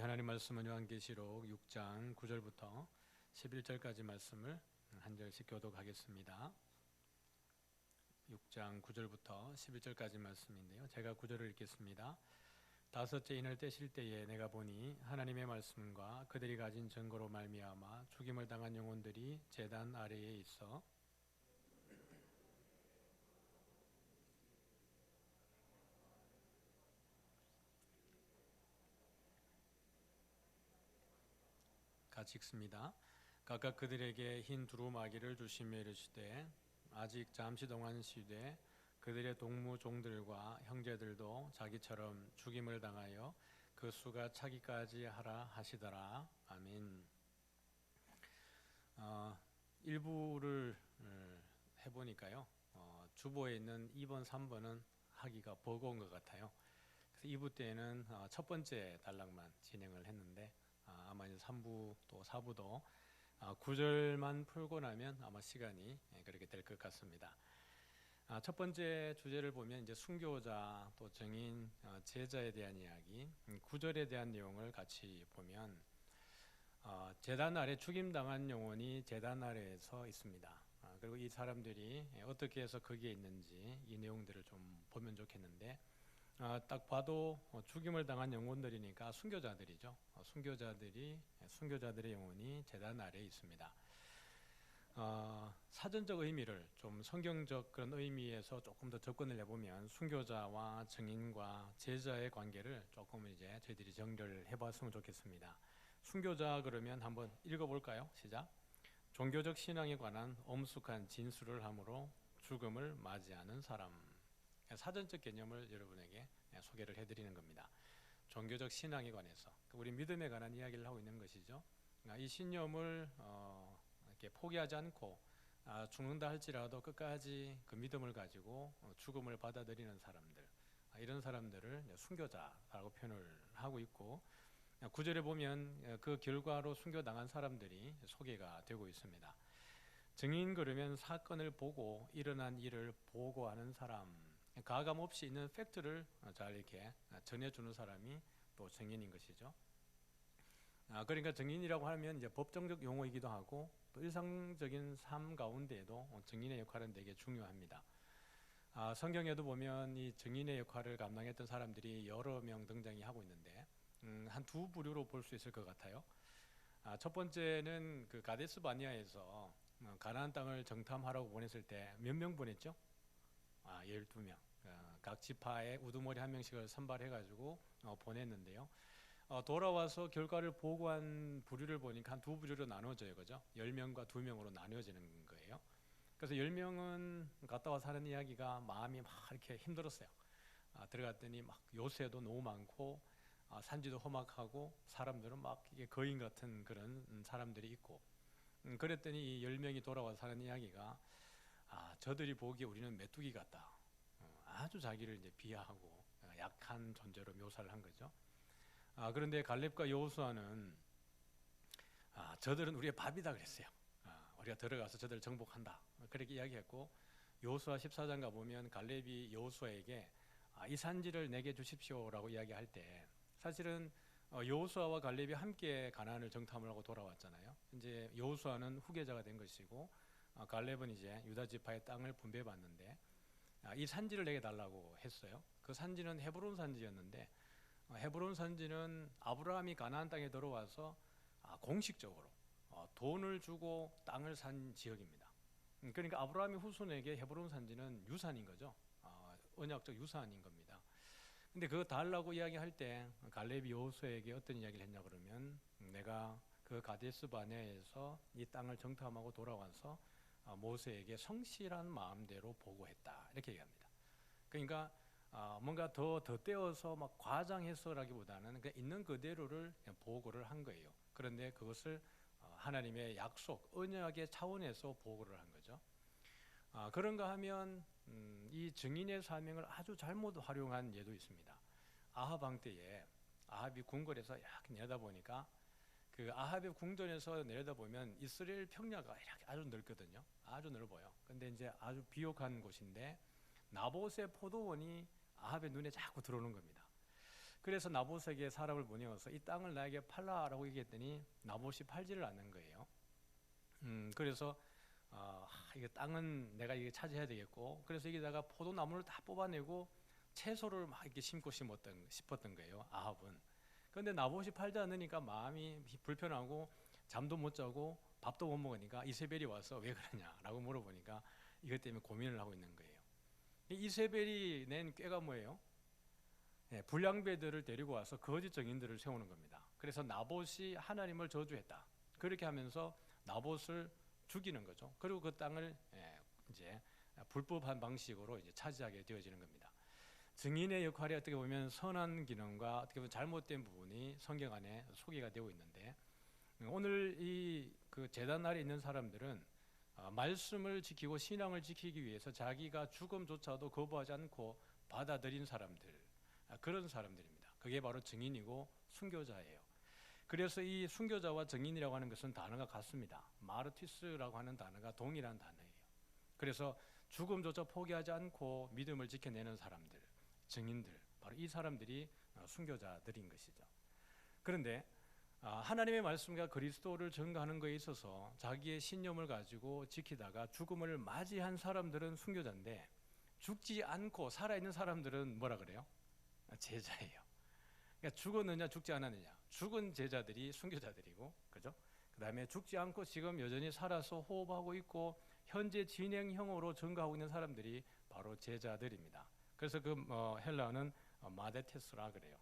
하나님 말씀은 요한계시록 6장 9절부터 11절까지 말씀을 한 절씩 교독하겠습니다. 6장 9절부터 11절까지 말씀인데요. 제가 9절을 읽겠습니다. 다섯째 인을 떼실 때에 내가 보니 하나님의 말씀과 그들이 가진 증거로 말미암아 죽임을 당한 영혼들이 제단 아래에 있어 같이 읽습니다. 각각 그들에게 흰 두루마기를 주시며 이르시되 아직 잠시 동안 쉬되 그들의 동무 종들과 형제들도 자기처럼 죽임을 당하여 그 수가 차기까지 하라 하시더라. 아멘. 일부를 해보니까요. 주보에 있는 2번, 3번은 하기가 버거운 것 같아요. 그래서 2부 때는 첫 번째 단락만 진행을 했는데 아마 이제 3부 또 4부도 9절만 풀고 나면 아마 시간이 그렇게 될 것 같습니다. 첫 번째 주제를 보면 이제 순교자 또 증인 제자에 대한 이야기, 9절에 대한 내용을 같이 보면 제단 아래 죽임당한 영혼이 제단 아래에서 있습니다. 그리고 이 사람들이 어떻게 해서 거기에 있는지 이 내용들을 좀 보면 좋겠는데 딱 봐도 죽임을 당한 영혼들이니까 순교자들이죠. 순교자들의 영혼이 제단 아래에 있습니다. 사전적 의미를 좀 성경적 그런 의미에서 조금 더 접근을 해보면 순교자와 증인과 제자의 관계를 조금 이제 저희들이 정리를 해봤으면 좋겠습니다. 순교자 그러면 한번 읽어볼까요? 시작. 종교적 신앙에 관한 엄숙한 진술을 함으로 죽음을 맞이하는 사람. 사전적 개념을 여러분에게 소개를 해드리는 겁니다. 종교적 신앙에 관해서 우리 믿음에 관한 이야기를 하고 있는 것이죠. 이 신념을 이렇게 포기하지 않고 죽는다 할지라도 끝까지 그 믿음을 가지고 죽음을 받아들이는 사람들, 이런 사람들을 순교자라고 표현을 하고 있고 9절에 보면 그 결과로 순교당한 사람들이 소개가 되고 있습니다. 증인 그러면 사건을 보고 일어난 일을 보고하는 사람, 가감 없이 있는 팩트를 잘 이렇게 전해주는 사람이 또 증인인 것이죠. 그러니까 증인이라고 하면 이제 법정적 용어이기도 하고 또 일상적인 삶 가운데에도 증인의 역할은 되게 중요합니다. 성경에도 보면 이 증인의 역할을 감당했던 사람들이 여러 명 등장이 하고 있는데 한 두 부류로 볼 수 있을 것 같아요. 첫 번째는 그 가데스 바니아에서 가나안 땅을 정탐하라고 보냈을 때 몇 명 보냈죠? 12명. 각 지파에 우두머리 한 명씩을 선발해가지고 보냈는데요. 돌아와서 결과를 보고한 부류를 보니까 한 두 부류로 나눠져요. 그죠? 10명과 2명으로 나뉘어지는 거예요. 그래서 10명은 갔다 와서 하는 이야기가 마음이 막 이렇게 힘들었어요. 들어갔더니 막 요새도 너무 많고 산지도 험악하고 사람들은 막 이게 거인 같은 그런 사람들이 있고 그랬더니 이 10명이 돌아와서 하는 이야기가 저들이 보기에 우리는 메뚜기 같다. 아주 자기를 이제 비하하고 약한 존재로 묘사를 한 거죠. 그런데 갈렙과 여호수아는 저들은 우리의 밥이다 그랬어요. 우리가 들어가서 저들을 정복한다. 그렇게 이야기했고 여호수아 14장 가보면 갈렙이 여호수아에게 이 산지를 내게 주십시오라고 이야기할 때 사실은 여호수아와 갈렙이 함께 가나안을 정탐을 하고 돌아왔잖아요. 이제 여호수아는 후계자가 된 것이고 갈렙은 이제 유다 지파의 땅을 분배받는데 이 산지를 내게 달라고 했어요. 그 산지는 헤브론 산지였는데 헤브론 산지는 아브라함이 가나안 땅에 들어와서 공식적으로 돈을 주고 땅을 산 지역입니다. 그러니까 아브라함의 후손에게 헤브론 산지는 유산인 거죠. 언약적 유산인 겁니다. 근데 그거 달라고 이야기할 때 갈렙이 여호수아에게 어떤 이야기를 했냐 그러면 내가 그 가데스 바네아에서 이 땅을 정탐하고 돌아와서 모세에게 성실한 마음대로 보고했다 이렇게 얘기합니다. 그러니까 뭔가 더 떼어서 막 과장해서라기보다는 그냥 있는 그대로를 그냥 보고를 한 거예요. 그런데 그것을 하나님의 약속, 언약의 차원에서 보고를 한 거죠. 그런가 하면 이 증인의 사명을 아주 잘못 활용한 예도 있습니다. 아합 왕 때에 아합이 궁궐에서 이렇게 내려다보니까 그 아합의 궁전에서 내려다보면 이스라엘 평야가 이렇게 아주 넓거든요. 아주 넓어요. 근데 이제 아주 비옥한 곳인데 나봇의 포도원이 아합의 눈에 자꾸 들어오는 겁니다. 그래서 나봇에게 사람을 보내어서 이 땅을 나에게 팔라라고 얘기했더니 나봇이 팔지를 않는 거예요. 그래서 이거 땅은 내가 이게 차지해야 되겠고, 그래서 여기다가 포도나무를 다 뽑아내고 채소를 막 이렇게 심고 싶었던 거예요, 아합은. 그런데 나봇이 팔지 않으니까 마음이 불편하고 잠도 못 자고 밥도 못 먹으니까 이세벨이 와서 왜 그러냐라고 물어보니까 이것 때문에 고민을 하고 있는 거예요. 이세벨이 낸 꾀가 뭐예요? 불량배들을 데리고 와서 거짓 증인들을 세우는 겁니다. 그래서 나봇이 하나님을 저주했다, 그렇게 하면서 나봇을 죽이는 거죠. 그리고 그 땅을 이제 불법한 방식으로 이제 차지하게 되어지는 겁니다. 증인의 역할이 어떻게 보면 선한 기능과 어떻게 보면 잘못된 부분이 성경 안에 소개가 되고 있는데, 오늘 그 제단날에 있는 사람들은 말씀을 지키고 신앙을 지키기 위해서 자기가 죽음조차도 거부하지 않고 받아들인 사람들, 그런 사람들입니다. 그게 바로 증인이고 순교자예요. 그래서 이 순교자와 증인이라고 하는 것은 단어가 같습니다. 마르티스라고 하는 단어가 동일한 단어예요. 그래서 죽음조차 포기하지 않고 믿음을 지켜내는 사람들, 증인들, 바로 이 사람들이 순교자들인 것이죠. 그런데 하나님의 말씀과 그리스도를 전가하는 것에 있어서 자기의 신념을 가지고 지키다가 죽음을 맞이한 사람들은 순교자인데, 죽지 않고 살아있는 사람들은 뭐라 그래요? 제자예요. 그러니까 죽었느냐 죽지 않았느냐, 죽은 제자들이 순교자들이고, 그죠? 그 다음에 죽지 않고 지금 여전히 살아서 호흡하고 있고 현재 진행형으로 전가하고 있는 사람들이 바로 제자들입니다. 그래서 그 헬라어는 마데테스라 그래요.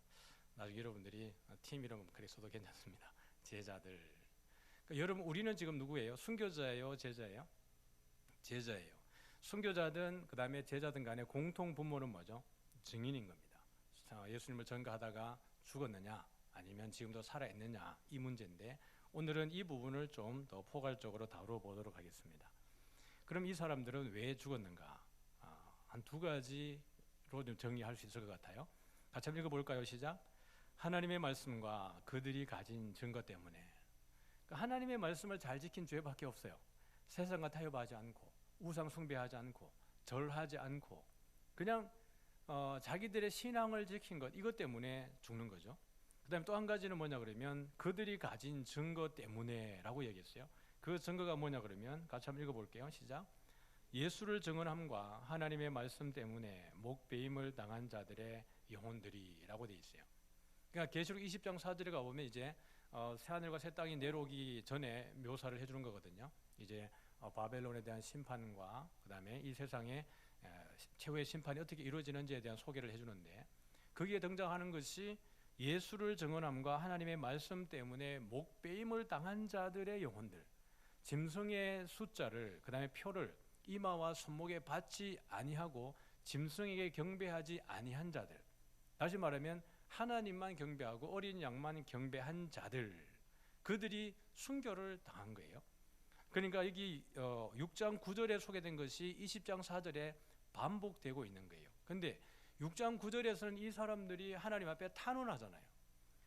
나중에 여러분들이 팀 이름 그렇게 써도 괜찮습니다. 제자들. 그러니까 여러분, 우리는 지금 누구예요? 순교자예요, 제자예요? 제자예요. 순교자든 그 다음에 제자든 간에 공통 분모는 뭐죠? 증인인 겁니다. 예수님을 전가하다가 죽었느냐 아니면 지금도 살아있느냐, 이 문제인데 오늘은 이 부분을 좀 더 포괄적으로 다뤄보도록 하겠습니다. 그럼 이 사람들은 왜 죽었는가? 한 두 가지로 좀 정리할 수 있을 것 같아요. 같이 한번 읽어볼까요? 시작. 하나님의 말씀과 그들이 가진 증거 때문에. 그러니까 하나님의 말씀을 잘 지킨 죄밖에 없어요. 세상과 타협하지 않고 우상 숭배하지 않고 절하지 않고 그냥 자기들의 신앙을 지킨 것, 이것 때문에 죽는 거죠. 그 다음에 또 한 가지는 뭐냐 그러면 그들이 가진 증거 때문에 라고 얘기했어요. 그 증거가 뭐냐 그러면 같이 한번 읽어볼게요. 시작. 예수를 증언함과 하나님의 말씀 때문에 목배임을 당한 자들의 영혼들이 라고 되어 있어요. 그러니까 계시록 20장 4절에 가보면 이제 새하늘과 새 땅이 내려오기 전에 묘사를 해주는 거거든요. 이제 바벨론에 대한 심판과 그 다음에 이 세상의 최후의 심판이 어떻게 이루어지는지에 대한 소개를 해주는데, 거기에 등장하는 것이 예수를 증언함과 하나님의 말씀 때문에 목배임을 당한 자들의 영혼들, 짐승의 숫자를 그 다음에 표를 이마와 손목에 받지 아니하고 짐승에게 경배하지 아니한 자들, 다시 말하면 하나님만 경배하고 어린 양만 경배한 자들, 그들이 순교를 당한 거예요. 그러니까 여기 6장 9절에 소개된 것이 20장 4절에 반복되고 있는 거예요. 근데 6장 9절에서는 이 사람들이 하나님 앞에 탄원하잖아요.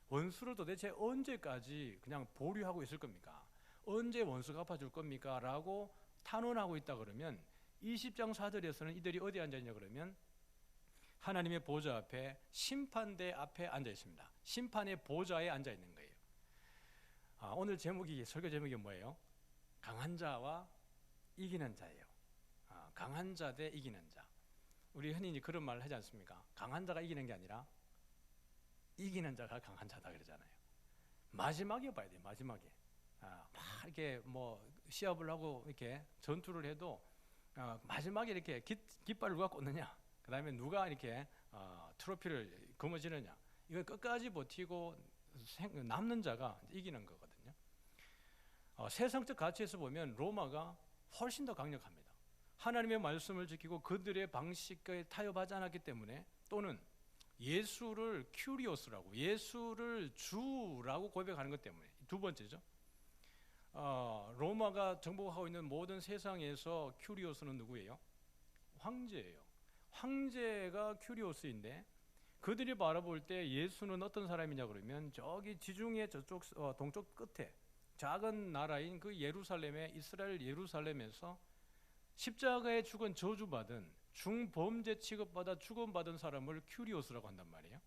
원수를 도대체 언제까지 그냥 보류하고 있을 겁니까? 언제 원수가 갚아줄 겁니까? 라고 탄원하고 있다 그러면 20장 4절에서는 이들이 어디 앉아 있냐 그러면 하나님의 보좌 앞에 심판대 앞에 앉아 있습니다. 심판의 보좌에 앉아 있는 거예요. 오늘 설교 제목이 뭐예요? 강한 자와 이기는 자예요. 강한 자 대 이기는 자. 우리 흔히 그런 말을 하지 않습니까? 강한 자가 이기는 게 아니라 이기는 자가 강한 자다 그러잖아요. 마지막에 봐야 돼요. 마지막에 막 이렇게 시합을 하고 이렇게 전투를 해도 마지막에 이렇게 깃발을 누가 꽂느냐, 그 다음에 누가 이렇게 트로피를 거머쥐느냐, 이걸 끝까지 버티고 남는 자가 이기는 거거든요. 세상적 가치에서 보면 로마가 훨씬 더 강력합니다. 하나님의 말씀을 지키고 그들의 방식에 타협하지 않았기 때문에, 또는 예수를 큐리오스라고, 예수를 주라고 고백하는 것 때문에. 두 번째죠. 로마가 정복하고 있는 모든 세상에서 큐리오스는 누구예요? 황제예요. 황제가 큐리오스인데 그들이 바라볼 때 예수는 어떤 사람이냐 그러면 저기 지중해 저쪽 동쪽 끝에 작은 나라인 그 예루살렘의 이스라엘 예루살렘에서 십자가에 죽은 저주받은 중범죄 취급받아 죽음받은 사람을 큐리오스라고 한단 말이에요.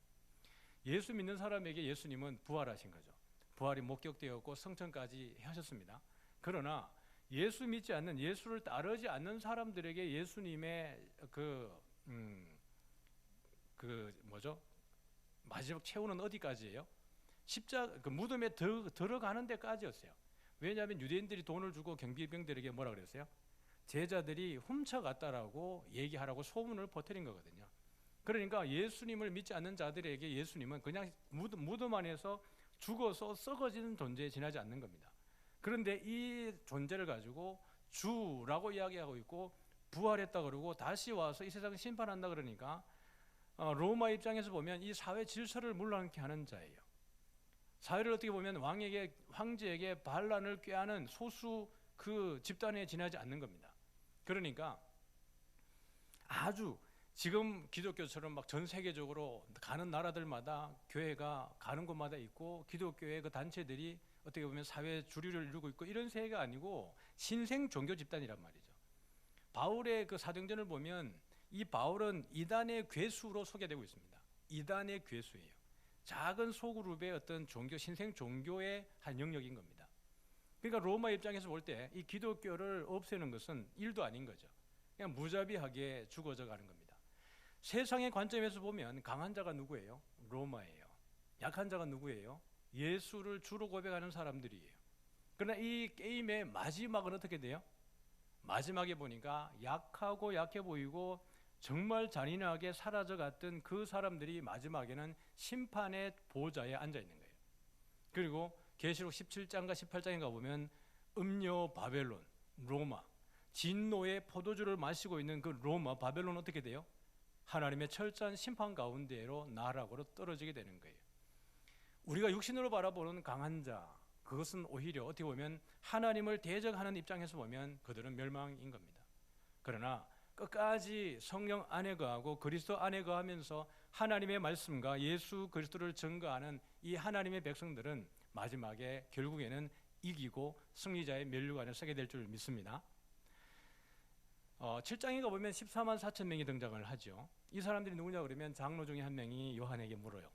예수 믿는 사람에게 예수님은 부활하신 거죠. 부활이 목격되었고 성천까지 하셨습니다. 그러나 예수 믿지 않는, 예수를 따르지 않는 사람들에게 예수님의 마지막 최후는 어디까지예요? 그 무덤에 들어가는 데까지였어요. 왜냐하면 유대인들이 돈을 주고 경비병들에게 뭐라 그랬어요? 제자들이 훔쳐갔다라고 얘기하라고 소문을 퍼뜨린 거거든요. 그러니까 예수님을 믿지 않는 자들에게 예수님은 그냥 무덤 안에서 죽어서 썩어지는 존재에 지나지 않는 겁니다. 그런데 이 존재를 가지고 주라고 이야기하고 있고 부활했다 그러고 다시 와서 이 세상을 심판한다 그러니까 로마 입장에서 보면 이 사회 질서를 물러나게 하는 자예요. 사회를 어떻게 보면 황제에게 반란을 꾀하는 소수 그 집단에 지나지 않는 겁니다. 그러니까 아주 지금 기독교처럼 막 전 세계적으로 가는 나라들마다 교회가 가는 곳마다 있고 기독교의 그 단체들이 어떻게 보면 사회 주류를 이루고 있고 이런 세계가 아니고 신생 종교 집단이란 말이죠. 바울의 그 사도행전을 보면 이 바울은 이단의 괴수로 소개되고 있습니다. 이단의 괴수예요. 작은 소그룹의 어떤 종교, 신생 종교의 한 영역인 겁니다. 그러니까 로마 입장에서 볼 때 이 기독교를 없애는 것은 일도 아닌 거죠. 그냥 무자비하게 죽어져 가는 겁니다. 세상의 관점에서 보면 강한 자가 누구예요? 로마예요. 약한 자가 누구예요? 예수를 주로 고백하는 사람들이에요. 그러나 이 게임의 마지막은 어떻게 돼요? 마지막에 보니까 약하고 약해 보이고 정말 잔인하게 사라져갔던 그 사람들이 마지막에는 심판의 보좌에 앉아 있는 거예요. 그리고 계시록 17장과 18장에 보면 음료 바벨론, 로마, 진노의 포도주를 마시고 있는 그 로마, 바벨론 어떻게 돼요? 하나님의 철저한 심판 가운데로 나락으로 떨어지게 되는 거예요. 우리가 육신으로 바라보는 강한 자, 그것은 오히려 어떻게 보면 하나님을 대적하는 입장에서 보면 그들은 멸망인 겁니다. 그러나 끝까지 성령 안에 거하고 그리스도 안에 거하면서 하나님의 말씀과 예수 그리스도를 증거하는 이 하나님의 백성들은 마지막에 결국에는 이기고 승리자의 면류관에 서게 될 줄 믿습니다. 7장에 가보면 14만 4천 명이 등장을 하죠. 이 사람들이 누구냐 그러면 장로 중에 한 명이 요한에게 물어요.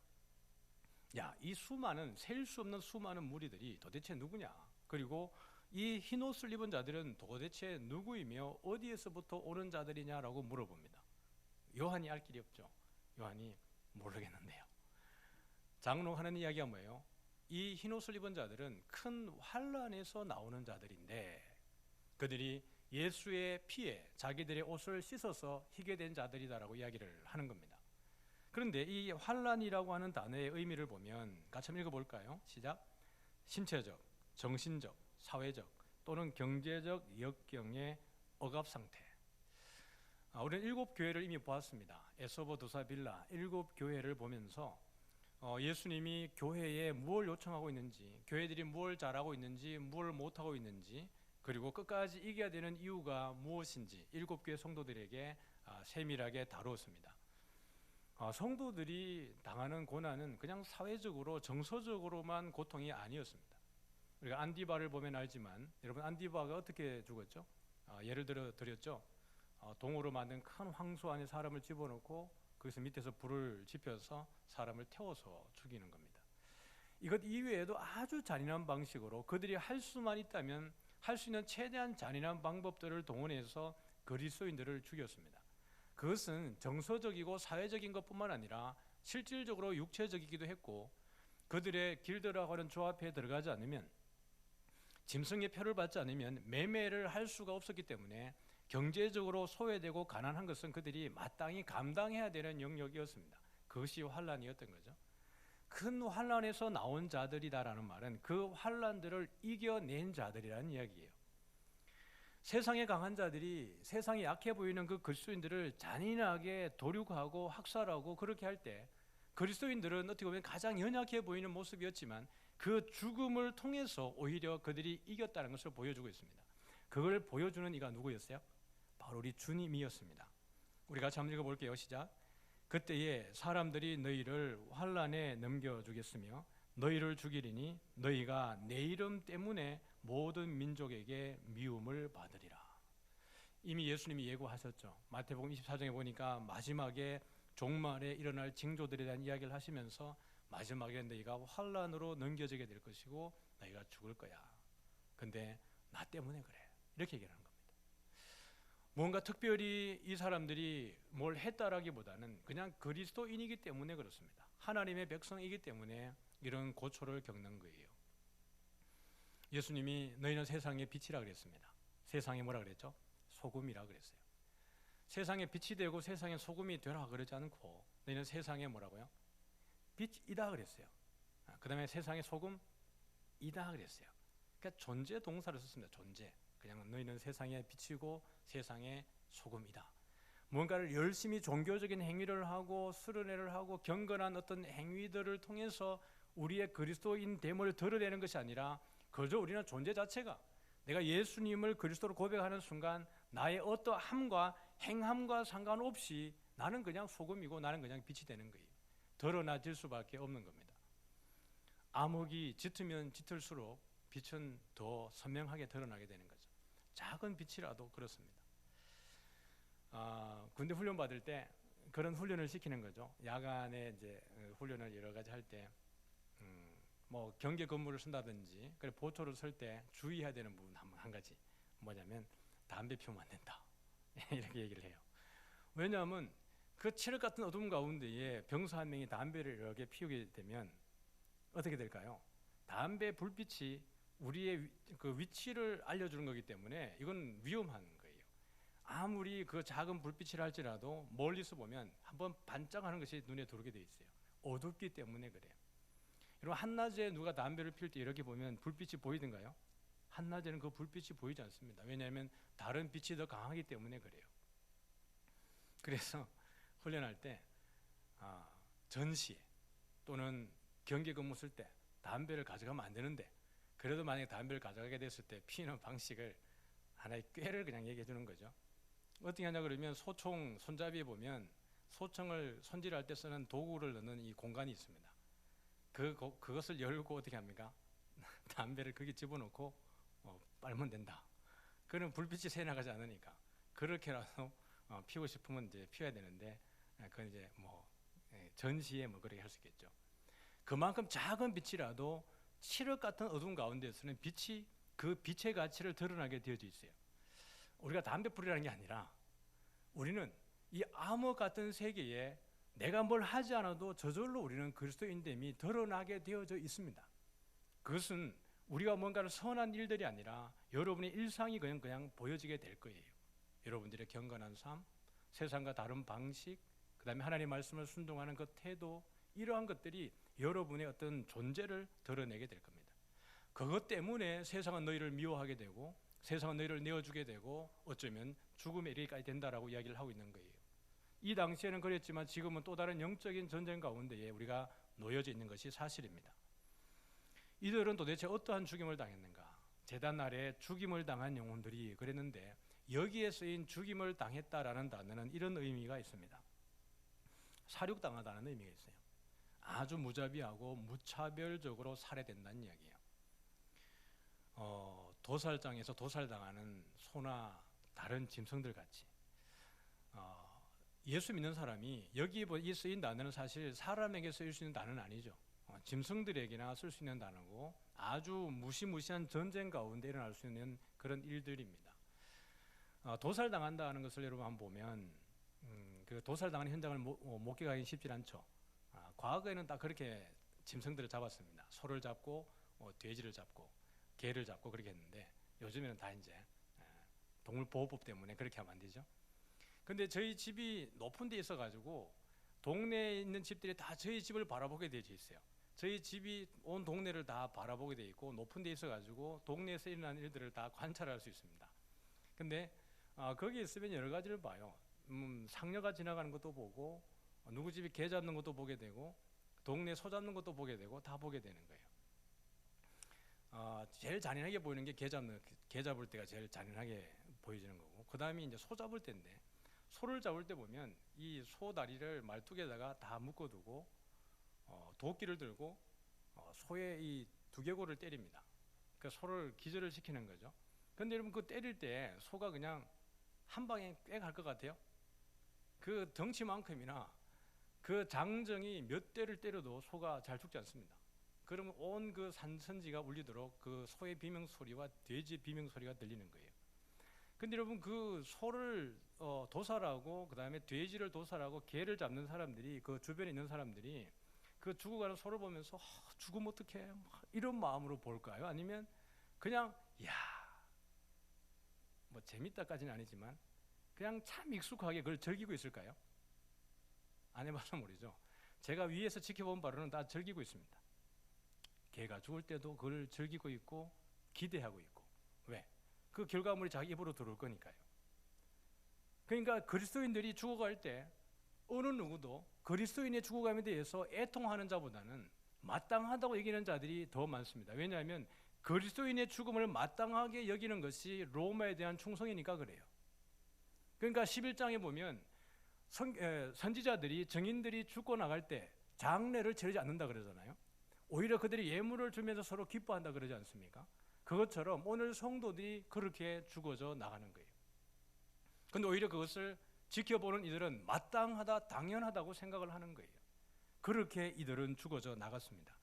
야, 이 수많은, 셀 수 없는 수많은 무리들이 도대체 누구냐? 그리고 이 흰옷을 입은 자들은 도대체 누구이며 어디에서부터 오는 자들이냐라고 물어봅니다. 요한이 알 길이 없죠. 요한이 모르겠는데요. 장로가 하는 이야기가 뭐예요? 이 흰옷을 입은 자들은 큰 환란에서 나오는 자들인데 그들이 예수의 피에 자기들의 옷을 씻어서 희게 된 자들이다라고 이야기를 하는 겁니다. 그런데 이 환란이라고 하는 단어의 의미를 보면 같이 한번 읽어볼까요? 시작. 신체적, 정신적, 사회적 또는 경제적 역경의 억압 상태. 우리는 7교회를 이미 보았습니다. 에소버, 두사, 빌라 7교회를 보면서 예수님이 교회에 무엇을 요청하고 있는지, 교회들이 무엇을 잘하고 있는지, 무엇을 못하고 있는지, 그리고 끝까지 이겨야 되는 이유가 무엇인지 7교회 성도들에게 세밀하게 다루었습니다. 성도들이 당하는 고난은 그냥 사회적으로 정서적으로만 고통이 아니었습니다. 우리가 안디바를 보면 알지만 여러분 안디바가 어떻게 죽었죠? 예를 들어 드렸죠. 동으로 만든 큰 황소 안에 사람을 집어넣고 거기서 밑에서 불을 지펴서 사람을 태워서 죽이는 겁니다. 이것 이외에도 아주 잔인한 방식으로 그들이 할 수만 있다면 할 수 있는 최대한 잔인한 방법들을 동원해서 그리스도인들을 죽였습니다. 그것은 정서적이고 사회적인 것뿐만 아니라 실질적으로 육체적이기도 했고 그들의 길드라고 하는 조합에 들어가지 않으면 짐승의 표를 받지 않으면 매매를 할 수가 없었기 때문에 경제적으로 소외되고 가난한 것은 그들이 마땅히 감당해야 되는 영역이었습니다. 그것이 환란이었던 거죠. 큰 환란에서 나온 자들이다라는 말은 그 환란들을 이겨낸 자들이라는 이야기예요. 세상에 강한 자들이 세상에 약해 보이는 그 그리스도인들을 잔인하게 도륙하고 학살하고 그렇게 할 때 그리스도인들은 어떻게 보면 가장 연약해 보이는 모습이었지만 그 죽음을 통해서 오히려 그들이 이겼다는 것을 보여주고 있습니다. 그걸 보여주는 이가 누구였어요? 바로 우리 주님이었습니다. 우리 같이 한번 읽어볼게요. 시작. 그때에 사람들이 너희를 환란에 넘겨주겠으며 너희를 죽이리니 너희가 내 이름 때문에 모든 민족에게 미움을 받으리라. 이미 예수님이 예고하셨죠. 마태복음 24장에 보니까 마지막에 종말에 일어날 징조들에 대한 이야기를 하시면서 마지막에 너희가 환란으로 넘겨지게 될 것이고 너희가 죽을 거야. 근데 나 때문에 그래. 이렇게 얘기하는 겁니다. 뭔가 특별히 이 사람들이 뭘 했다라기보다는 그냥 그리스도인이기 때문에 그렇습니다. 하나님의 백성이기 때문에 이런 고초를 겪는 거예요. 예수님이 너희는 세상의 빛이라 그랬습니다. 세상에 뭐라 그랬죠? 소금이라 그랬어요. 세상에 빛이 되고 세상에 소금이 되라 그러지 않고 너희는 세상에 뭐라고요? 빛이다 그랬어요. 그 다음에 세상의 소금이다 그랬어요. 그러니까 존재 동사를 썼습니다. 존재. 그냥 너희는 세상의 빛이고 세상의 소금이다. 뭔가를 열심히 종교적인 행위를 하고 수련회를 하고 경건한 어떤 행위들을 통해서 우리의 그리스도인됨을 드러내는 것이 아니라 그저 우리는 존재 자체가 내가 예수님을 그리스도로 고백하는 순간 나의 어떠함과 행함과 상관없이 나는 그냥 소금이고 나는 그냥 빛이 되는 거예요. 드러나질 수밖에 없는 겁니다. 암흑이 짙으면 짙을수록 빛은 더 선명하게 드러나게 되는 거죠. 작은 빛이라도 그렇습니다. 군대 훈련 받을 때 그런 훈련을 시키는 거죠. 야간에 이제 훈련을 여러 가지 할 때, 뭐 경계 근무를 쓴다든지, 그래 보초를 설 때 주의해야 되는 부분 한 가지 뭐냐면 담배 피우면 안 된다. 이렇게 얘기를 해요. 왜냐하면 그 칠흑 같은 어둠 가운데에 병사 한 명이 담배를 이렇게 피우게 되면 어떻게 될까요? 담배 불빛이 우리의 그 위치를 알려주는 거기 때문에 이건 위험한 거예요. 아무리 그 작은 불빛이라 할지라도 멀리서 보면 한번 반짝하는 것이 눈에 들어오게 돼 있어요. 어둡기 때문에 그래요. 여러분 한낮에 누가 담배를 피울 때 이렇게 보면 불빛이 보이던가요? 한낮에는 그 불빛이 보이지 않습니다. 왜냐하면 다른 빛이 더 강하기 때문에 그래요. 그래서 훈련할 때 전시 또는 경계 근무 쓸 때 담배를 가져가면 안 되는데 그래도 만약에 담배를 가져가게 됐을 때 피우는 방식을 하나의 꾀를 그냥 얘기해 주는 거죠. 어떻게 하냐 그러면 소총 손잡이에 보면 소총을 손질할 때 쓰는 도구를 넣는 이 공간이 있습니다. 그것을 열고 어떻게 합니까? 담배를 거기 집어넣고 빨면 된다. 그럼 불빛이 새 나가지 않으니까 그렇게라도 피우고 싶으면 이제 피워야 되는데 그건 이제 뭐 전시에 뭐 그렇게 할 수 있겠죠. 그만큼 작은 빛이라도 칠흑 같은 어둠 가운데서는 빛이 그 빛의 가치를 드러나게 되어져 있어요. 우리가 담배 뿌리라는 게 아니라 우리는 이 암흑 같은 세계에 내가 뭘 하지 않아도 저절로 우리는 그리스도인됨이 드러나게 되어져 있습니다. 그것은 우리가 뭔가를 선한 일들이 아니라 여러분의 일상이 그냥 보여지게 될 거예요. 여러분들의 경건한 삶, 세상과 다른 방식, 그 다음에 하나님의 말씀을 순종하는 그 태도, 이러한 것들이 여러분의 어떤 존재를 드러내게 될 겁니다. 그것 때문에 세상은 너희를 미워하게 되고 세상은 너희를 내어주게 되고 어쩌면 죽음에 이르기까지 된다라고 이야기를 하고 있는 거예요. 이 당시에는 그랬지만 지금은 또 다른 영적인 전쟁 가운데에 우리가 놓여져 있는 것이 사실입니다. 이들은 도대체 어떠한 죽임을 당했는가? 제단 아래 죽임을 당한 영혼들이 그랬는데 여기에 쓰인 죽임을 당했다라는 단어는 이런 의미가 있습니다. 사륙당하다는 의미가 있어요. 아주 무자비하고 무차별적으로 살해된다는 이야기예요. 도살장에서 도살당하는 소나 다른 짐승들 같이 예수 믿는 사람이 여기에 쓰인 단어는 사실 사람에게 쓰일 수 있는 단어는 아니죠. 짐승들에게나 쓸 수 있는 단어고 아주 무시무시한 전쟁 가운데 일어날 수 있는 그런 일들입니다. 도살당한다는 것을 여러분 한번 보면 그 도살당하는 현장을 목격하기 쉽지 않죠. 과거에는 딱 그렇게 짐승들을 잡았습니다. 소를 잡고 돼지를 잡고 개를 잡고 그렇게 했는데 요즘에는 다 이제 동물보호법 때문에 그렇게 하면 안 되죠. 근데 저희 집이 높은 데 있어가지고 동네에 있는 집들이 다 저희 집을 바라보게 되어 있어요. 저희 집이 온 동네를 다 바라보게 되어 있고 높은 데 있어가지고 동네에서 일어나는 일들을 다 관찰할 수 있습니다. 근데 거기 있으면 여러 가지를 봐요. 상녀가 지나가는 것도 보고 누구 집이 개 잡는 것도 보게 되고 동네 소 잡는 것도 보게 되고 다 보게 되는 거예요. 제일 잔인하게 보이는 게 개 잡을 때가 제일 잔인하게 보여지는 거고 그 다음에 이제 소 잡을 때인데 소를 잡을 때 보면 이 소 다리를 말뚝에다가 다 묶어두고 도끼를 들고 소의 이 두개골을 때립니다. 그러니까 소를 기절을 시키는 거죠. 근데 여러분 그 때릴 때 소가 그냥 한 방에 꽤 갈 것 같아요. 그 덩치만큼이나 그 장정이 몇 대를 때려도 소가 잘 죽지 않습니다. 그러면 온 그 산천지가 울리도록 그 소의 비명 소리와 돼지의 비명 소리가 들리는 거예요. 근데 여러분 그 소를 도살하고 그 다음에 돼지를 도살하고 개를 잡는 사람들이, 그 주변에 있는 사람들이 그 죽어가는 소를 보면서 죽으면 어떡해 이런 마음으로 볼까요? 아니면 그냥 야 뭐 재밌다까지는 아니지만 그냥 참 익숙하게 그걸 즐기고 있을까요? 안 해봐서 모르죠. 제가 위에서 지켜본 바로는 다 즐기고 있습니다. 개가 죽을 때도 그걸 즐기고 있고 기대하고 있고. 왜? 그 결과물이 자기 입으로 들어올 거니까요. 그러니까 그리스도인들이 죽어갈 때 어느 누구도 그리스도인의 죽어감에 대해서 애통하는 자보다는 마땅하다고 여기는 자들이 더 많습니다. 왜냐하면 그리스도인의 죽음을 마땅하게 여기는 것이 로마에 대한 충성이니까 그래요. 그러니까 11장에 보면 선지자들이, 증인들이 죽고 나갈 때 장례를 치르지 않는다 그러잖아요. 오히려 그들이 예물을 주면서 서로 기뻐한다 그러지 않습니까? 그것처럼 오늘 성도들이 그렇게 죽어져 나가는 거예요. 근데 오히려 그것을 지켜보는 이들은 마땅하다, 당연하다고 생각을 하는 거예요. 그렇게 이들은 죽어져 나갔습니다.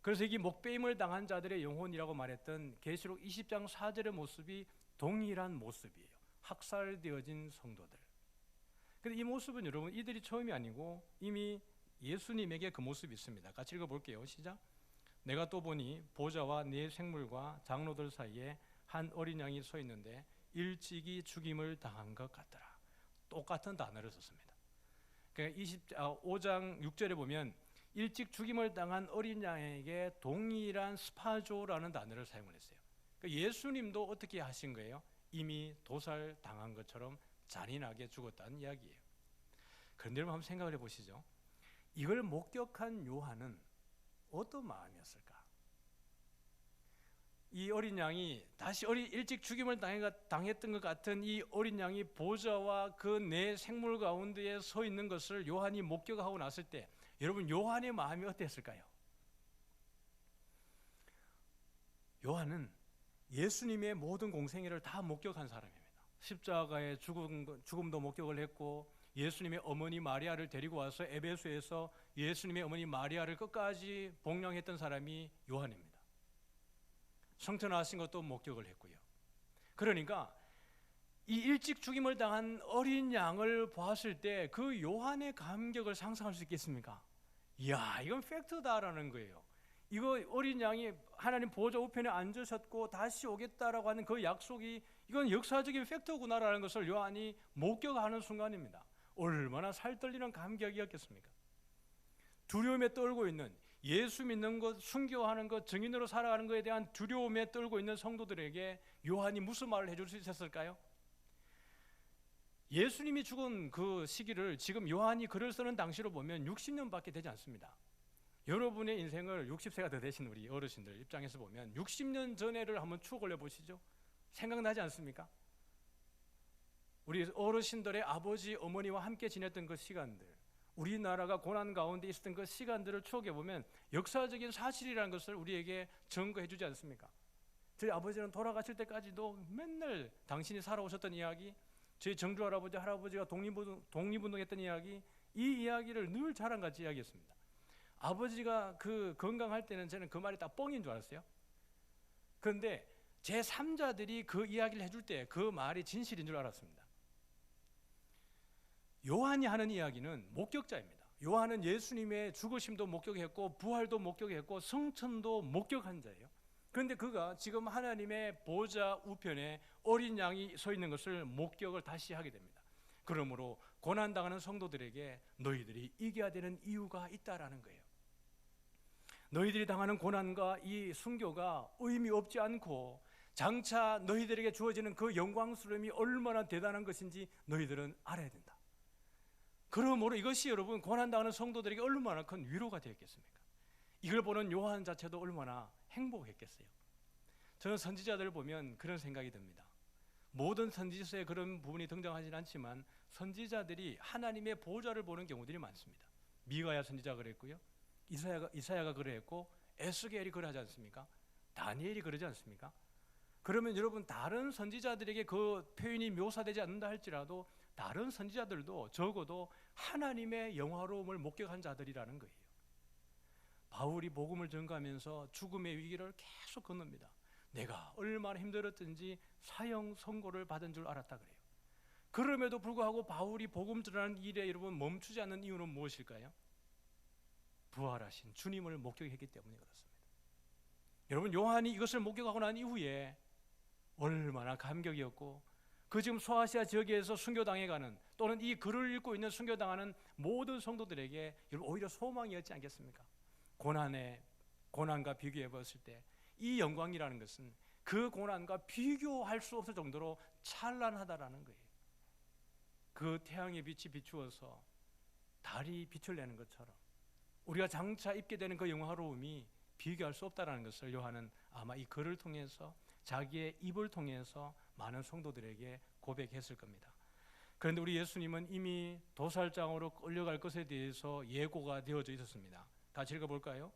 그래서 이게 목배임을 당한 자들의 영혼이라고 말했던 계시록 20장 4절의 모습이 동일한 모습이에요. 학살되어진 성도들. 근데 이 모습은 여러분 이들이 처음이 아니고 이미 예수님에게 그 모습이 있습니다. 같이 읽어볼게요. 시작. 내가 또 보니 보좌와 네 생물과 장로들 사이에 한 어린 양이 서 있는데 일찍이 죽임을 당한 것 같더라. 똑같은 단어를 썼습니다. 그러니까 5장 6절에 보면 일찍 죽임을 당한 어린 양에게 동일한 스파조라는 단어를 사용을 했어요. 그러니까 예수님도 어떻게 하신 거예요? 이미 도살 당한 것처럼 잔인하게 죽었다는 이야기예요. 그런데 여러분 한번 생각을 해보시죠. 이걸 목격한 요한은 어떤 마음이었을까? 이 어린 양이 다시 일찍 죽임을 당했던 것 같은 이 어린 양이 보좌와 그 네 생물 가운데에 서 있는 것을 요한이 목격하고 났을 때 여러분 요한의 마음이 어땠을까요? 요한은 예수님의 모든 공생애를 다 목격한 사람입니다. 십자가의 죽음도 목격을 했고 예수님의 어머니 마리아를 데리고 와서 에베소에서 예수님의 어머니 마리아를 끝까지 복양했던 사람이 요한입니다. 성천 하신 것도 목격을 했고요. 그러니까 이 일찍 죽임을 당한 어린 양을 보았을 때 그 요한의 감격을 상상할 수 있겠습니까? 이야, 이건 팩트다라는 거예요. 이거 어린 양이 하나님 보좌 우편에 앉으셨고 다시 오겠다라고 하는 그 약속이 이건 역사적인 팩트구나라는 것을 요한이 목격하는 순간입니다. 얼마나 살떨리는 감격이었겠습니까? 두려움에 떨고 있는, 예수 믿는 것, 순교하는 것, 증인으로 살아가는 것에 대한 두려움에 떨고 있는 성도들에게 요한이 무슨 말을 해줄 수 있었을까요? 예수님이 죽은 그 시기를 지금 요한이 글을 쓰는 당시로 보면 60년밖에 되지 않습니다. 여러분의 인생을 60세가 더 되신 우리 어르신들 입장에서 보면 60년 전에를 한번 추억을 해보시죠. 생각나지 않습니까? 우리 어르신들의 아버지, 어머니와 함께 지냈던 그 시간들, 우리나라가 고난 가운데 있었던 그 시간들을 추억해보면 역사적인 사실이라는 것을 우리에게 증거해 주지 않습니까? 저희 아버지는 돌아가실 때까지도 맨날 당신이 살아오셨던 이야기, 저희 정주 할아버지, 할아버지가 독립운동했던 이야기, 이 이야기를 늘 자랑같이 이야기했습니다. 아버지가 그 건강할 때는 저는 그 말이 다 뻥인 줄 알았어요. 그런데 제 3자들이 그 이야기를 해줄 때 그 말이 진실인 줄 알았습니다. 요한이 하는 이야기는 목격자입니다. 요한은 예수님의 죽으심도 목격했고 부활도 목격했고 성천도 목격한 자예요. 그런데 그가 지금 하나님의 보좌 우편에 어린 양이 서 있는 것을 목격을 다시 하게 됩니다. 그러므로 고난당하는 성도들에게 너희들이 이겨야 되는 이유가 있다라는 거예요. 너희들이 당하는 고난과 이 순교가 의미 없지 않고 장차 너희들에게 주어지는 그 영광스러움이 얼마나 대단한 것인지 너희들은 알아야 된다. 그러므로 이것이 여러분 고난당하는 성도들에게 얼마나 큰 위로가 되었겠습니까? 이걸 보는 요한 자체도 얼마나 행복했겠어요. 저는 선지자들을 보면 그런 생각이 듭니다. 모든 선지서에 그런 부분이 등장하지는 않지만 선지자들이 하나님의 보좌를 보는 경우들이 많습니다. 미가야 선지자가 그랬고요, 이사야가 그랬고, 에스겔이 그러지 않습니까? 다니엘이 그러지 않습니까? 그러면 여러분 다른 선지자들에게 그 표현이 묘사되지 않는다 할지라도 다른 선지자들도 적어도 하나님의 영화로움을 목격한 자들이라는 거예요. 바울이 복음을 전가하면서 죽음의 위기를 계속 건넙니다. 내가 얼마나 힘들었든지 사형 선고를 받은 줄 알았다 그래요. 그럼에도 불구하고 바울이 복음 전하는 일에 여러분 멈추지 않는 이유는 무엇일까요? 부활하신 주님을 목격했기 때문에 그렇습니다. 여러분, 요한이 이것을 목격하고 난 이후에 얼마나 감격이었고, 그 지금 소아시아 지역에서 순교당해 가는, 또는 이 글을 읽고 있는 순교당하는 모든 성도들에게 여러분 오히려 소망이었지 않겠습니까? 고난과 비교해 봤을 때 이 영광이라는 것은 그 고난과 비교할 수 없을 정도로 찬란하다라는 거예요. 그 태양의 빛이 비추어서 달이 빛을 내는 것처럼 우리가 장차 입게 되는 그 영화로움이 비교할 수 없다라는 것을 요한은 아마 이 글을 통해서, 자기의 입을 통해서 많은 성도들에게 고백했을 겁니다. 그런데 우리 예수님은 이미 도살장으로 끌려갈 것에 대해서 예고가 되어져 있었습니다. 같이 읽어볼까요?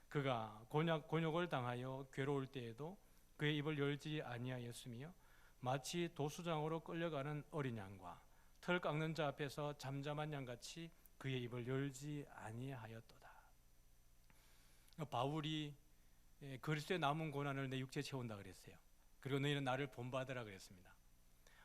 그가 곤욕을 당하여 괴로울 때에도 그의 입을 열지 아니하였으며 마치 도수장으로 끌려가는 어린 양과 털 깎는 자 앞에서 잠잠한 양같이 그의 입을 열지 아니하였도다. 바울이 그리스도의 남은 고난을 내 육체에 채운다 그랬어요. 그리고 너희는 나를 본받으라 그랬습니다.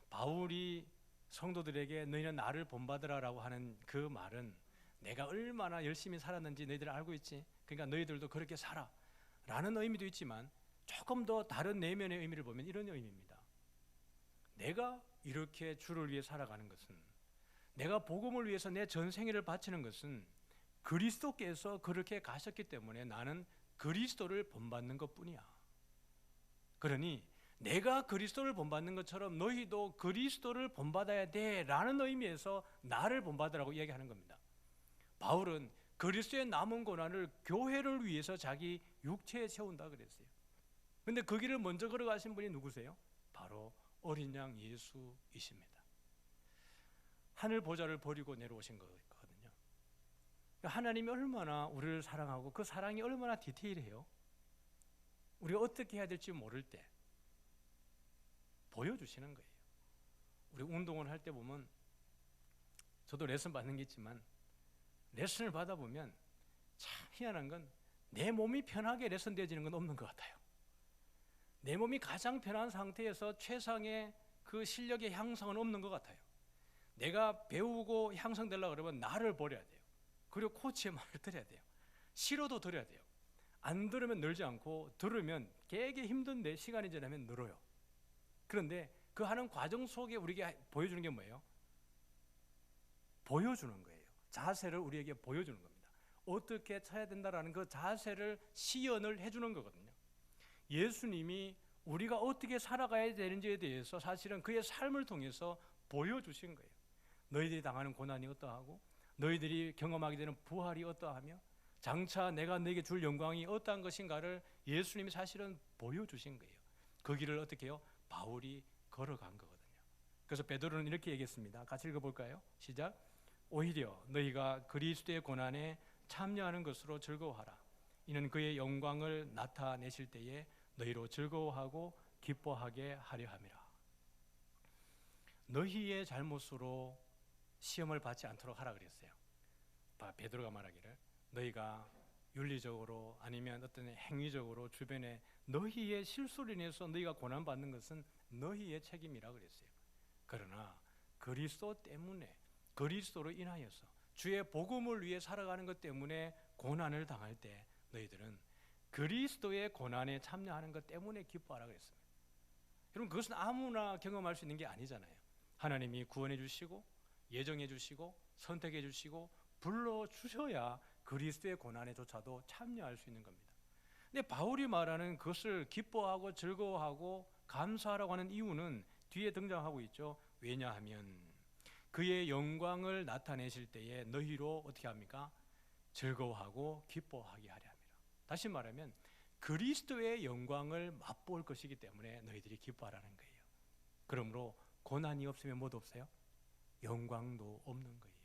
바울이 성도들에게 너희는 나를 본받으라라고 하는 그 말은 내가 얼마나 열심히 살았는지 너희들 알고 있지? 그러니까 너희들도 그렇게 살아 라는 의미도 있지만, 조금 더 다른 내면의 의미를 보면 이런 의미입니다. 내가 이렇게 주를 위해 살아가는 것은, 내가 복음을 위해서 내 전생애를 바치는 것은 그리스도께서 그렇게 가셨기 때문에 나는 그리스도를 본받는 것뿐이야. 그러니 내가 그리스도를 본받는 것처럼 너희도 그리스도를 본받아야 돼 라는 의미에서 나를 본받으라고 이야기하는 겁니다. 바울은 그리스도의 남은 고난을 교회를 위해서 자기 육체에 채운다 그랬어요. 그런데 그 길을 먼저 걸어가신 분이 누구세요? 바로 어린 양 예수이십니다. 하늘 보좌를 버리고 내려오신 거거든요. 하나님이 얼마나 우리를 사랑하고 그 사랑이 얼마나 디테일해요. 우리가 어떻게 해야 될지 모를 때 보여주시는 거예요. 우리 운동을 할 때 보면, 저도 레슨 받는 게 있지만 레슨을 받아보면 참 희한한 건 내 몸이 편하게 레슨되어지는 건 없는 것 같아요. 내 몸이 가장 편한 상태에서 최상의 그 실력의 향상은 없는 것 같아요. 내가 배우고 향상되려고 그러면 나를 버려야 돼요. 그리고 코치의 말을 들어야 돼요. 싫어도 들어야 돼요. 안 들으면 늘지 않고, 들으면 되게 힘든데 시간이 지나면 늘어요. 그런데 그 하는 과정 속에 우리에게 보여주는 게 뭐예요? 보여주는 거예요. 자세를 우리에게 보여주는 겁니다. 어떻게 쳐야 된다라는 그 자세를 시연을 해주는 거거든요. 예수님이 우리가 어떻게 살아가야 되는지에 대해서 사실은 그의 삶을 통해서 보여주신 거예요. 너희들이 당하는 고난이 어떠하고, 너희들이 경험하게 되는 부활이 어떠하며, 장차 내가 너에게 줄 영광이 어떠한 것인가를 예수님이 사실은 보여주신 거예요. 그 길을 어떻게 해요? 바울이 걸어간 거거든요. 그래서 베드로는 이렇게 얘기했습니다. 같이 읽어볼까요? 시작. 오히려 너희가 그리스도의 고난에 참여하는 것으로 즐거워하라. 이는 그의 영광을 나타내실 때에 너희로 즐거워하고 기뻐하게 하려 함이라. 너희의 잘못으로 시험을 받지 않도록 하라 그랬어요. 베드로가 말하기를, 너희가 윤리적으로 아니면 어떤 행위적으로 주변에 너희의 실수로 인해서 너희가 고난받는 것은 너희의 책임이라 그랬어요. 그러나 그리스도 때문에, 그리스도로 인하여서 주의 복음을 위해 살아가는 것 때문에 고난을 당할 때 너희들은 그리스도의 고난에 참여하는 것 때문에 기뻐하라 그랬습니다. 여러분, 그것은 아무나 경험할 수 있는 게 아니잖아요. 하나님이 구원해 주시고 예정해 주시고 선택해 주시고 불러주셔야 그리스도의 고난에조차도 참여할 수 있는 겁니다. 근데 바울이 말하는 그것을 기뻐하고 즐거워하고 감사하라고 하는 이유는 뒤에 등장하고 있죠. 왜냐하면 그의 영광을 나타내실 때에 너희로 어떻게 합니까? 즐거워하고 기뻐하게 하려 합니다. 다시 말하면 그리스도의 영광을 맛볼 것이기 때문에 너희들이 기뻐하라는 거예요. 그러므로 고난이 없으면 뭐도 없어요? 영광도 없는 거예요.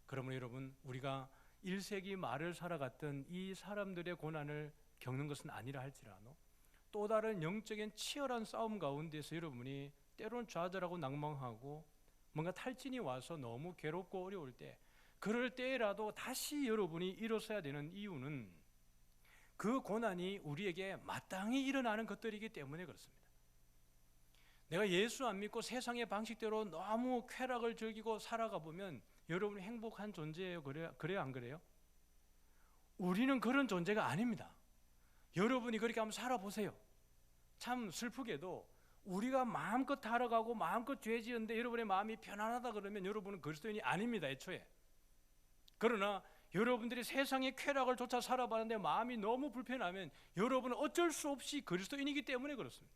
그러므로 여러분, 우리가 1세기 말을 살아갔던 이 사람들의 고난을 겪는 것은 아니라 할지라도 또 다른 영적인 치열한 싸움 가운데서 여러분이 때로는 좌절하고 낭망하고 뭔가 탈진이 와서 너무 괴롭고 어려울 때 그럴 때라도 다시 여러분이 일어서야 되는 이유는 그 고난이 우리에게 마땅히 일어나는 것들이기 때문에 그렇습니다. 내가 예수 안 믿고 세상의 방식대로 너무 쾌락을 즐기고 살아가 보면 여러분이 행복한 존재예요. 그래요? 안 그래요? 우리는 그런 존재가 아닙니다. 여러분이 그렇게 한번 살아보세요. 참 슬프게도 우리가 마음껏 살아가고 마음껏 죄 지었는데 여러분의 마음이 편안하다 그러면 여러분은 그리스도인이 아닙니다. 애초에. 그러나 여러분들이 세상의 쾌락을 쫓아 살아봤는데 마음이 너무 불편하면 여러분은 어쩔 수 없이 그리스도인이기 때문에 그렇습니다.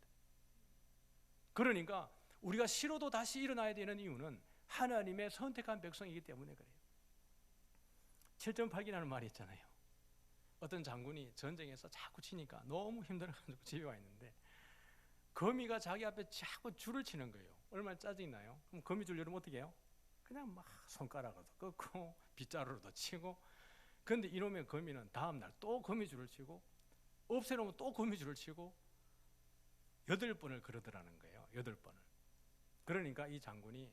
그러니까 우리가 싫어도 다시 일어나야 되는 이유는 하나님의 선택한 백성이기 때문에 그래요. 7.8기라는 말이 있잖아요. 어떤 장군이 전쟁에서 자꾸 치니까 너무 힘들어가지고 집에 와 있는데 거미가 자기 앞에 자꾸 줄을 치는 거예요. 얼마나 짜증이 나요? 그럼 거미줄 여러분 어떻게 해요? 그냥 막 손가락으로도 꺾고 빗자루로도 치고. 그런데 이놈의 거미는 다음날 또 거미줄을 치고 없애놓으면 또 거미줄을 치고 8번을 그러더라는 거예요. 8번을. 그러니까 이 장군이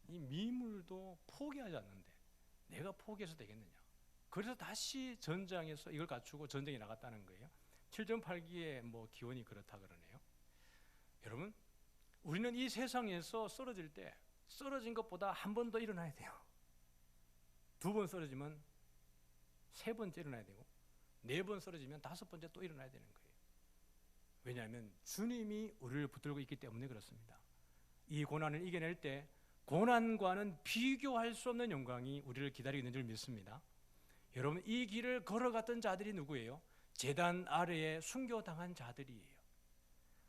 이 미물도 포기하지 않는데 내가 포기해서 되겠느냐. 그래서 다시 전장에서 이걸 갖추고 전쟁에 나갔다는 거예요. 7.8기의 기원이 그렇다 그러네요. 여러분, 우리는 이 세상에서 쓰러질 때 쓰러진 것보다 한 번 더 일어나야 돼요. 2번 쓰러지면 3번째 일어나야 되고 4번 쓰러지면 5번째 또 일어나야 되는 거예요. 왜냐하면 주님이 우리를 붙들고 있기 때문에 그렇습니다. 이 고난을 이겨낼 때 고난과는 비교할 수 없는 영광이 우리를 기다리고 있는 줄 믿습니다. 여러분, 이 길을 걸어갔던 자들이 누구예요? 제단 아래에 순교당한 자들이에요.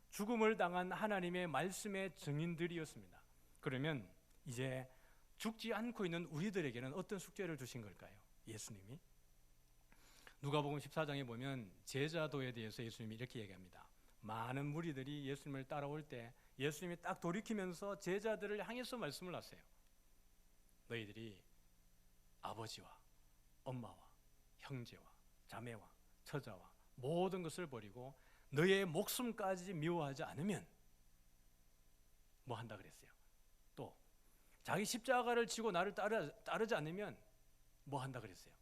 죽음을 당한 하나님의 말씀의 증인들이었습니다. 그러면 이제 죽지 않고 있는 우리들에게는 어떤 숙제를 주신 걸까요? 예수님이 누가복음 14장에 보면 제자도에 대해서 예수님이 이렇게 얘기합니다. 많은 무리들이 예수님을 따라올 때 예수님이 딱 돌이키면서 제자들을 향해서 말씀을 하세요. 너희들이 아버지와 엄마와 형제와 자매와 처자와 모든 것을 버리고 너의 목숨까지 미워하지 않으면 뭐 한다 그랬어요? 또 자기 십자가를 지고 나를 따르지 않으면 뭐 한다 그랬어요?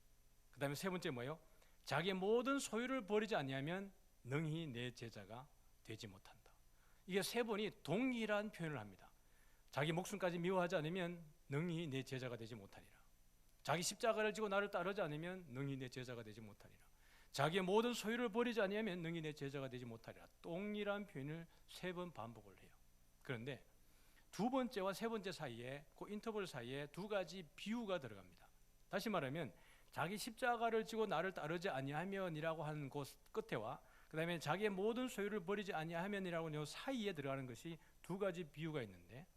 그 다음에 3번째 뭐예요? 자기의 모든 소유를 버리지 아니하면 능히 내 제자가 되지 못한다. 이게 3번이 동일한 표현을 합니다. 자기 목숨까지 미워하지 않으면 능히 내 제자가 되지 못하리라. 자기 십자가를 지고 나를 따르지 않으면 능히 내 제자가 되지 못하리라. 자기의 모든 소유를 버리지 아니하면 능히 내 제자가 되지 못하리라. 동일한 표현을 3번 반복을 해요. 그런데 2번째와 3번째 사이에 그 인터벌 사이에 2가지 비유가 들어갑니다. 다시 말하면 자기 십자가를 지고 나를 따르지 아니하면이라고 하는 그 끝에와 그 다음에 자기의 모든 소유를 버리지 아니하면이라고 하는 사이에 들어가는 것이 2가지 비유가 있는데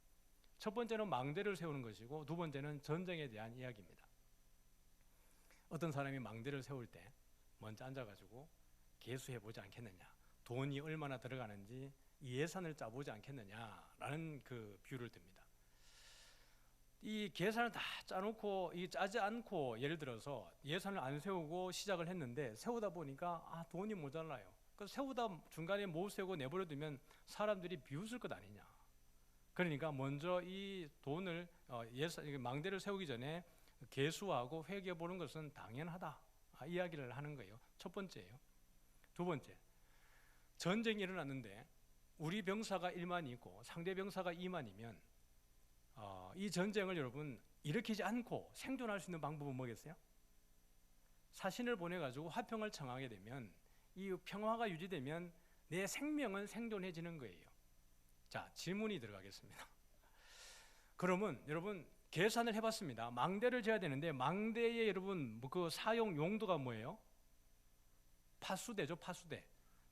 첫 번째는 망대를 세우는 것이고 2번째는 전쟁에 대한 이야기입니다. 어떤 사람이 망대를 세울 때 먼저 앉아가지고 계수해보지 않겠느냐, 돈이 얼마나 들어가는지 예산을 짜보지 않겠느냐라는 그 비유를 듭니다. 이 계산을 다 짜놓고 짜지 않고 예를 들어서 예산을 안 세우고 시작을 했는데 세우다 보니까 돈이 모자라요. 그래서 세우다 중간에 못 세우고 내버려 두면 사람들이 비웃을 것 아니냐. 그러니까 먼저 이 돈을 망대를 세우기 전에 계수하고 회계해 보는 것은 당연하다 이야기를 하는 거예요. 첫 번째예요. 2번째, 전쟁이 일어났는데 우리 병사가 1만이 있고 상대 병사가 2만이면 이 전쟁을 여러분 일으키지 않고 생존할 수 있는 방법은 뭐겠어요? 사신을 보내가지고 화평을 청하게 되면 이 평화가 유지되면 내 생명은 생존해지는 거예요. 자, 질문이 들어가겠습니다. 그러면 여러분 계산을 해봤습니다. 망대를 재야 되는데 망대의 여러분 그 사용 용도가 뭐예요? 파수대죠, 파수대.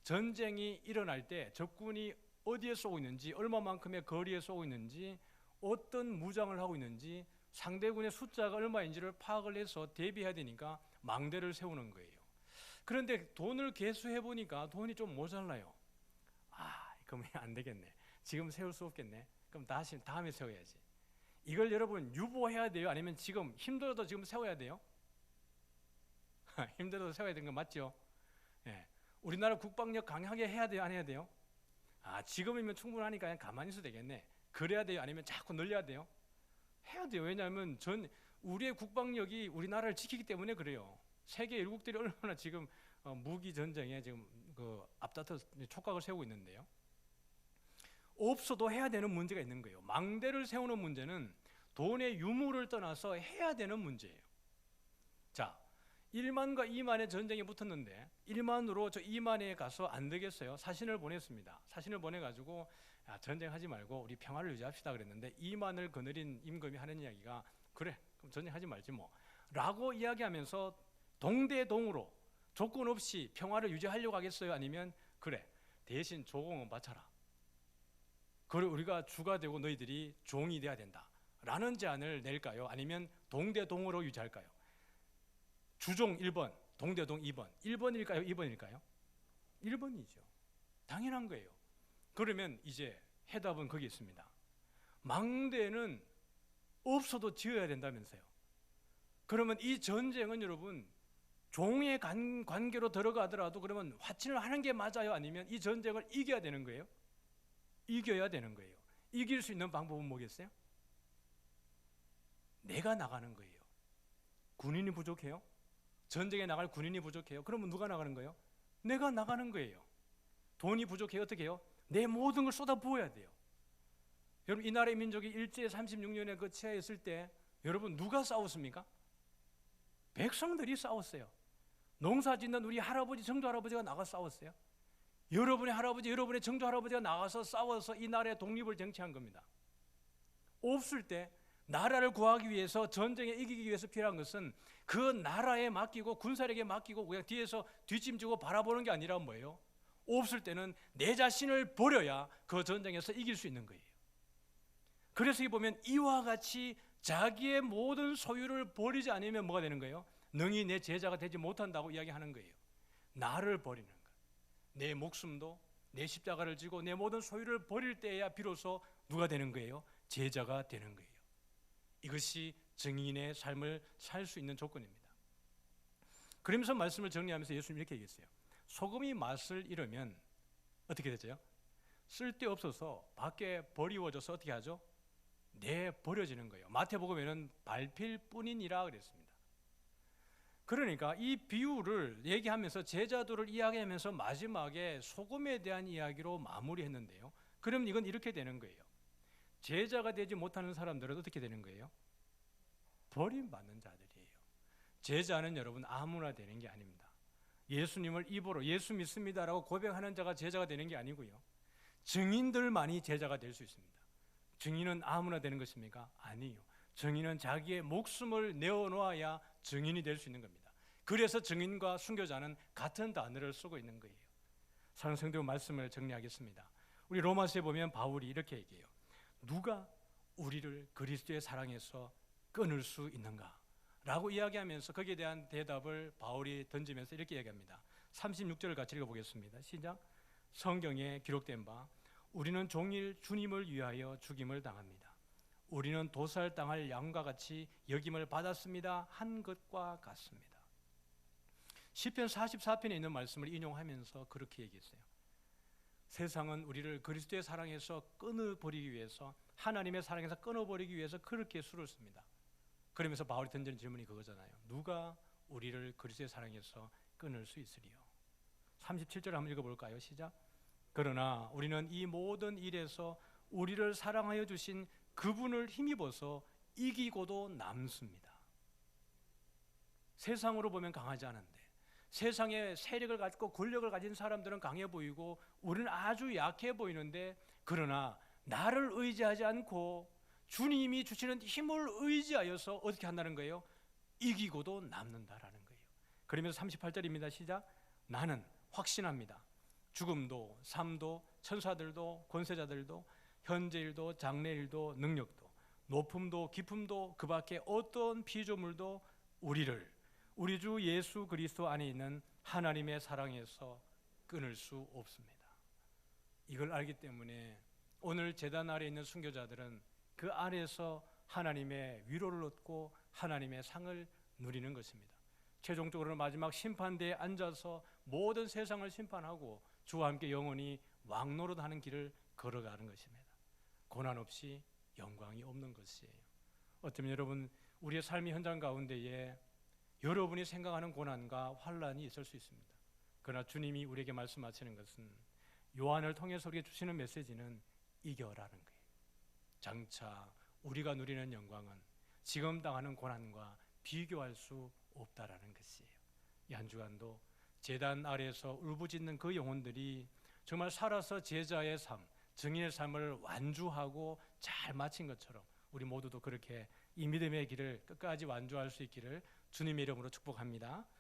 전쟁이 일어날 때 적군이 어디에 쏘고 있는지, 얼마만큼의 거리에 쏘고 있는지, 어떤 무장을 하고 있는지 상대군의 숫자가 얼마인지를 파악을 해서 대비해야 되니까 망대를 세우는 거예요. 그런데 돈을 계수해 보니까 돈이 좀 모자라요. 그럼 안 되겠네. 지금 세울 수 없겠네. 그럼 다음에 세워야지. 이걸 여러분 유보해야 돼요? 아니면 지금 힘들어도 지금 세워야 돼요? 힘들어도 세워야 되는 거 맞죠? 예. 우리나라 국방력 강하게 해야 돼요? 안 해야 돼요? 지금이면 충분하니까 그냥 가만히 있어도 되겠네. 그래야 돼요? 아니면 자꾸 늘려야 돼요? 해야 돼요. 왜냐하면 우리의 국방력이 우리나라를 지키기 때문에 그래요. 세계 일국들이 얼마나 지금 무기 전쟁에 지금 앞다퉈 촉각을 세우고 있는데요. 없어도 해야 되는 문제가 있는 거예요. 망대를 세우는 문제는 돈의 유무를 떠나서 해야 되는 문제예요. 자, 1만과 2만의 전쟁이 붙었는데 1만으로 저 2만에 가서 안 되겠어요. 사신을 보냈습니다. 사신을 보내가지고 전쟁하지 말고 우리 평화를 유지합시다 그랬는데 2만을 거느린 임금이 하는 이야기가 그래 그럼 전쟁하지 말지 뭐 라고 이야기하면서 동대동으로 조건 없이 평화를 유지하려고 하겠어요? 아니면 그래 대신 조공은 바쳐라. 그래 우리가 주가 되고 너희들이 종이 돼야 된다 라는 제안을 낼까요? 아니면 동대동으로 유지할까요? 주종 1번, 동대동 2번. 1번일까요? 2번일까요? 1번이죠. 당연한 거예요. 그러면 이제 해답은 거기 있습니다. 망대는 없어도 지어야 된다면서요. 그러면 이 전쟁은 여러분 종의 관계로 들어가더라도 그러면 화친을 하는 게 맞아요? 아니면 이 전쟁을 이겨야 되는 거예요? 이겨야 되는 거예요. 이길 수 있는 방법은 뭐겠어요? 내가 나가는 거예요. 군인이 부족해요? 전쟁에 나갈 군인이 부족해요? 그러면 누가 나가는 거예요? 내가 나가는 거예요. 돈이 부족해요? 어떻게 해요? 내 모든 걸 쏟아부어야 돼요. 여러분 이 나라의 민족이 일제 36년에 그 치하였을 때 여러분 누가 싸웠습니까? 백성들이 싸웠어요. 농사 짓는 우리 할아버지, 정조 할아버지가 나가 싸웠어요. 여러분의 할아버지, 여러분의 정조 할아버지가 나가서 싸워서 이 나라의 독립을 쟁취한 겁니다. 없을 때 나라를 구하기 위해서 전쟁에 이기기 위해서 필요한 것은 그 나라에 맡기고 군사력에 맡기고 그냥 뒤에서 뒷짐지고 바라보는 게 아니라 뭐예요? 없을 때는 내 자신을 버려야 그 전쟁에서 이길 수 있는 거예요. 그래서 이 보면 이와 같이 자기의 모든 소유를 버리지 않으면 뭐가 되는 거예요? 능히 내 제자가 되지 못한다고 이야기하는 거예요. 나를 버리는 것. 내 목숨도 내 십자가를 지고 내 모든 소유를 버릴 때야 비로소 누가 되는 거예요? 제자가 되는 거예요. 이것이 증인의 삶을 살 수 있는 조건입니다. 그러면서 말씀을 정리하면서 예수님이 이렇게 얘기했어요. 소금이 맛을 잃으면 어떻게 되죠? 쓸데없어서 밖에 버리워져서 어떻게 하죠? 내버려지는 거예요. 마태복음에는 밟힐 뿐이니라 그랬습니다. 그러니까 이 비유를 얘기하면서 제자도를 이야기하면서 마지막에 소금에 대한 이야기로 마무리했는데요. 그럼 이건 이렇게 되는 거예요. 제자가 되지 못하는 사람들은 어떻게 되는 거예요? 버림받는 자들이에요. 제자는 여러분 아무나 되는 게 아닙니다. 예수님을 입으로 예수 믿습니다라고 고백하는 자가 제자가 되는 게 아니고요. 증인들만이 제자가 될 수 있습니다. 증인은 아무나 되는 것입니까? 아니요. 증인은 자기의 목숨을 내어놓아야 증인이 될 수 있는 겁니다. 그래서 증인과 순교자는 같은 단어를 쓰고 있는 거예요. 사랑하는 성도 말씀을 정리하겠습니다. 우리 로마서에 보면 바울이 이렇게 얘기해요. 누가 우리를 그리스도의 사랑에서 끊을 수 있는가? 라고 이야기하면서 거기에 대한 대답을 바울이 던지면서 이렇게 얘기합니다. 36절을 같이 읽어보겠습니다. 시작. 성경에 기록된 바 우리는 종일 주님을 위하여 죽임을 당합니다. 우리는 도살당할 양과 같이 여김을 받았습니다. 한 것과 같습니다. 시편 44편에 있는 말씀을 인용하면서 그렇게 얘기했어요. 세상은 우리를 그리스도의 사랑에서 끊어버리기 위해서 하나님의 사랑에서 끊어버리기 위해서 그렇게 수를 씁니다. 그러면서 바울이 던지는 질문이 그거잖아요. 누가 우리를 그리스도의 사랑에서 끊을 수 있으리요? 37절 한번 읽어볼까요? 시작. 그러나 우리는 이 모든 일에서 우리를 사랑하여 주신 그분을 힘입어서 이기고도 남습니다. 세상으로 보면 강하지 않은데 세상에 세력을 가지고 권력을 가진 사람들은 강해 보이고 우리는 아주 약해 보이는데 그러나 나를 의지하지 않고 주님이 주시는 힘을 의지하여서 어떻게 한다는 거예요? 이기고도 남는다라는 거예요. 그러면서 38절입니다. 시작. 나는 확신합니다. 죽음도 삶도 천사들도 권세자들도 현재일도 장래일도 능력도 높음도 깊음도 그 밖에 어떤 피조물도 우리를 우리 주 예수 그리스도 안에 있는 하나님의 사랑에서 끊을 수 없습니다. 이걸 알기 때문에 오늘 제단 아래에 있는 순교자들은 그 안에서 하나님의 위로를 얻고 하나님의 상을 누리는 것입니다. 최종적으로는 마지막 심판대에 앉아서 모든 세상을 심판하고 주와 함께 영원히 왕노릇하는 길을 걸어가는 것입니다. 고난 없이 영광이 없는 것이에요. 어쩌면 여러분 우리의 삶의 현장 가운데에 여러분이 생각하는 고난과 환란이 있을 수 있습니다. 그러나 주님이 우리에게 말씀하시는 것은, 요한을 통해서 우리에게 주시는 메시지는 이겨라는 거예요. 장차 우리가 누리는 영광은 지금 당하는 고난과 비교할 수 없다라는 것이에요. 이 한 주간도 제단 아래에서 울부짖는 그 영혼들이 정말 살아서 제자의 삶, 증인의 삶을 완주하고 잘 마친 것처럼 우리 모두도 그렇게 이 믿음의 길을 끝까지 완주할 수 있기를 주님의 이름으로 축복합니다.